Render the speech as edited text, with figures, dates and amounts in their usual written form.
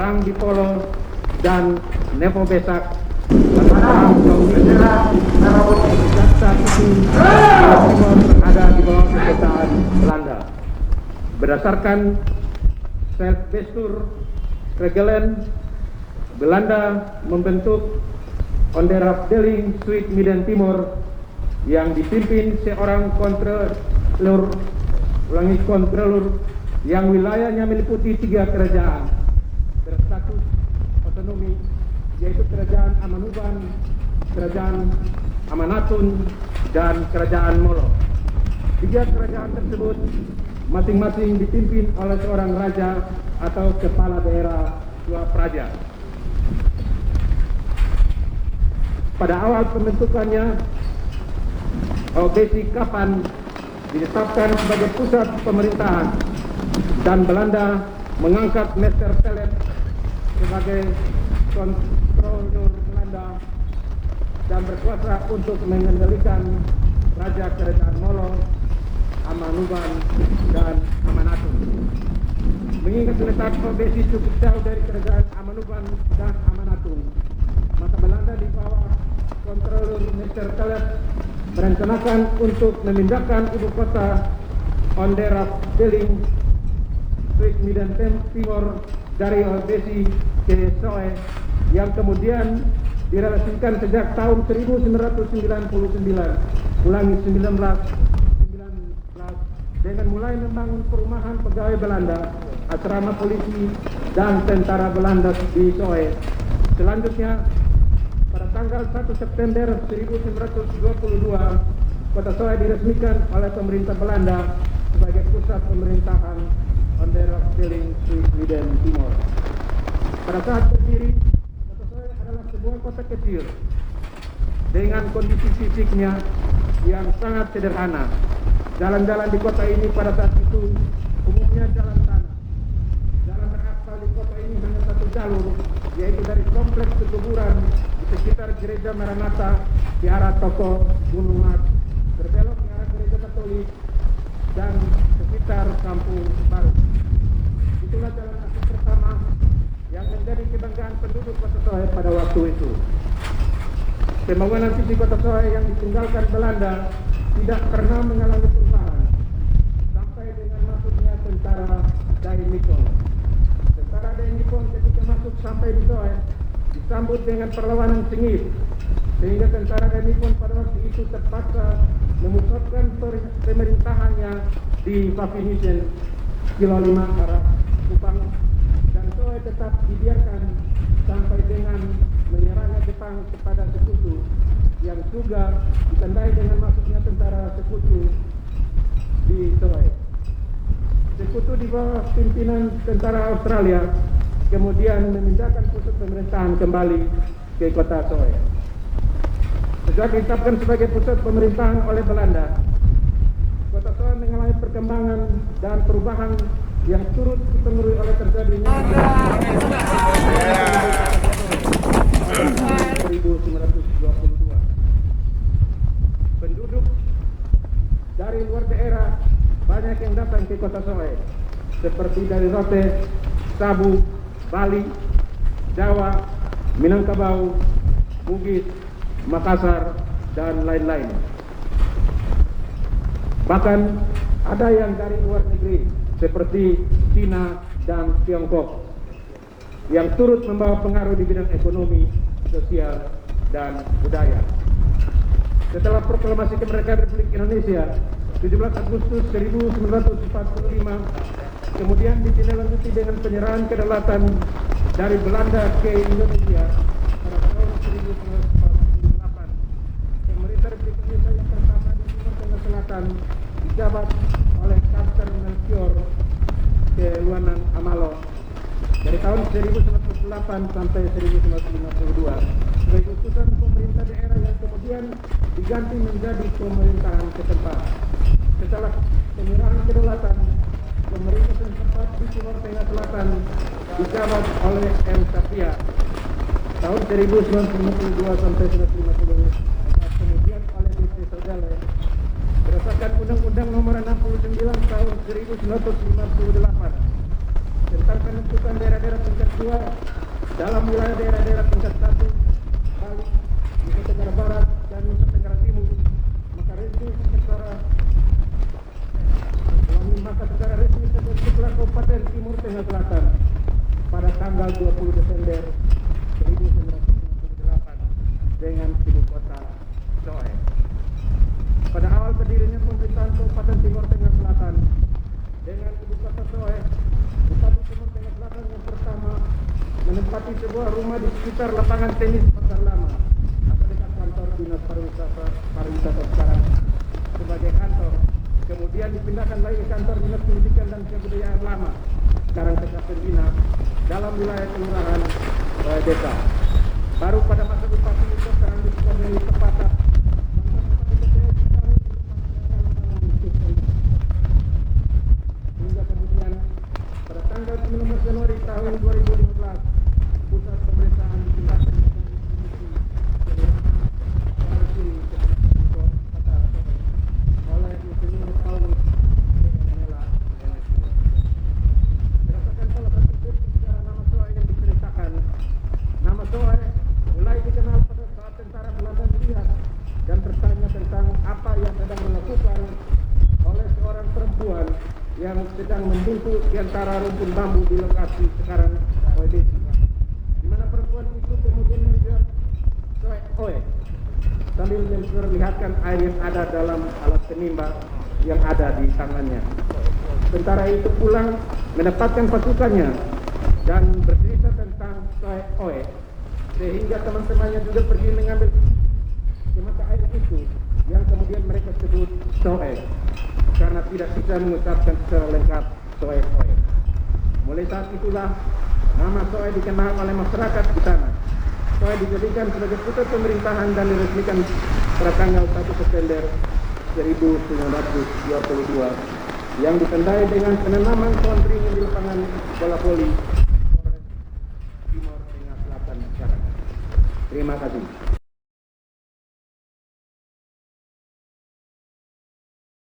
Perang Dipolo, dan Nepo Besak. Jaksa itu ada di bawah kekuasaan Belanda. Berdasarkan Selfbestuurregeling, Belanda membentuk Onderafdeling Zuid-Midden Timur yang dipimpin seorang kontrolur yang wilayahnya meliputi 3 kerajaan berstatus otonomi, yaitu Kerajaan Amanuban, Kerajaan Amanatun, dan Kerajaan Molo. 3 kerajaan tersebut masing-masing dipimpin oleh seorang raja atau kepala daerah Swapraja. Pada awal pembentukannya, OBC Kapan ditetapkan sebagai pusat pemerintahan dan Belanda mengangkat Meester Pellet sebagai kontrolur Belanda dan berkuasa untuk mengendalikan Raja Kerajaan Molo, Amanuban, dan Amanatun. Mengingat letak OBC cukup jauh dari Kerajaan Amanuban dan Amanatun, maka Belanda di bawah kontrolur Meester Pellet merencanakan untuk memindahkan ibu kota Onderafdeling Zuid-Midden Timur dari OBC ke Soe, yang kemudian direlasikan sejak tahun 1999, ulangi 1919, dengan mulai membangun perumahan pegawai Belanda, asrama polisi, dan tentara Belanda di Soe. Selanjutnya, pada tanggal 1 September 1922, kota Soe diresmikan oleh pemerintah Belanda sebagai pusat pemerintahan Onderafdeling Zuid-Midden Timur. Pada saat berdiri, kota Soe adalah sebuah kota kecil dengan kondisi fisiknya yang sangat sederhana. Jalan-jalan di kota ini pada saat itu umumnya jalan tanah. Jalan beraspal di kota ini hanya satu jalur, yaitu dari kompleks pekuburan sekitar Gereja Maranatha di arah toko Gunung Mas, berbelok ke arah Gereja Katolik dan sekitar Kampung Baru. Itulah jalan akses pertama yang menjadi kebanggaan penduduk Kota Soe pada waktu itu. Pembangunan visi Kota Soe yang ditinggalkan Belanda tidak pernah mengalami perubahan sampai dengan masuknya tentara Dai Nippon. Tentara Dai Nippon ketika masuk sampai di Soe disambut dengan perlawanan sengit, sehingga tentara Dai Nippon pada waktu itu terpaksa memusatkan pemerintahannya di Vafinisen, Kilo 5 arah Kupang, dan Soe tetap dibiarkan sampai dengan menyerangnya Jepang kepada Sekutu, yang juga ditandai dengan masuknya tentara Sekutu di Soe. Sekutu di bawah pimpinan tentara Australia kemudian memindahkan pusat pemerintahan kembali ke kota Soe. Sejak ditetapkan sebagai pusat pemerintahan oleh Belanda, kota Soe mengalami perkembangan dan perubahan yang turut dipengaruhi oleh terjadinya 1922. Penduduk dari luar daerah banyak yang datang ke kota Soe, seperti dari Rote, Sabu, Bali, Jawa, Minangkabau, Bugis, Makassar, dan lain-lain. Bahkan ada yang dari luar negeri seperti Cina dan Tiongkok yang turut membawa pengaruh di bidang ekonomi, sosial, dan budaya. Setelah proklamasi kemerdekaan Republik Indonesia 17 Agustus 1945, kemudian ditindaklanjuti dengan penyerahan kedaulatan dari Belanda ke Indonesia pada tahun 1948. Pemerintah Republik Indonesia yang pertama di Timur Tengah Selatan dijabat oleh Kapten Melchior Keluanan Amalo dari tahun 1948 sampai 1952 sebagai utusan pemerintah daerah yang kemudian diganti menjadi pemerintahan setempat. Setelah penyerahan kedaulatan, pemerintah setempat di Timur Tengah Selatan dijabat oleh M. Sapia tahun 1952 sampai 1950, kemudian oleh D.C. Sogale berdasarkan Undang-Undang Nomor 69 tahun 1958 tentang penentukan daerah-daerah tingkat 2 dalam wilayah daerah-daerah tingkat 1 Bali, Nusa Tenggara Barat, dan Nusa Tenggara Timur, maka secara resmi terbentuklah Kabupaten Timur Tengah Selatan pada tanggal 20 Desember 1998 dengan ibu kota Soe. Pada awal berdirinya pemerintahan Kabupaten Timur Tengah Selatan dengan ibu kota Soe, Bupati Timur Tengah Selatan yang pertama menempati sebuah rumah di sekitar lapangan tenis Pasar Lama atau dekat kantor Dinas Pariwisata sekarang sebagai kantor. Kemudian dipindahkan lagi ke kantor Dinas Pendidikan dan Kebudayaan Lama, sekarang TK Pembina, dalam wilayah kelurahan desa. Baru pada masa Bupati itu sekarang dipenuhi sepatah hingga kemudian pada tanggal 19 Januari tahun 2015 pusat pemerintahan dipindahkan oleh Insinyur Paulus Ernela MSI. Berdasarkan salah satu bukti sejarah nama Soe yang diceritakan, nama Soe mulai dikenal pada saat tentara Belanda melihat dan bertanya tentang apa yang sedang dilakukan oleh seorang perempuan yang sedang membungkuk di antara rumpun bambu di lokasi sekarang OED, di mana perempuan itu kemudian menjawab Soe Oe sambil memperlihatkan air yang ada dalam alat penimba yang ada di tangannya. Tentara itu pulang mendapatkan pasukannya dan bercerita tentang Soe Oe, sehingga teman-temannya juga pergi mengambil mata air itu yang kemudian mereka sebut Soe karena tidak bisa mengucapkan secara lengkap Soe Oe. Mulai saat itulah nama Soe dikenal oleh masyarakat di sana. Soe dijadikan sebagai pusat pemerintahan dan diresmikan pada tanggal 1 September 1922 yang ditandai dengan penanaman pohon beringin di lapangan bola voli Polres Timur Tengah Selatan sekarang. Terima kasih.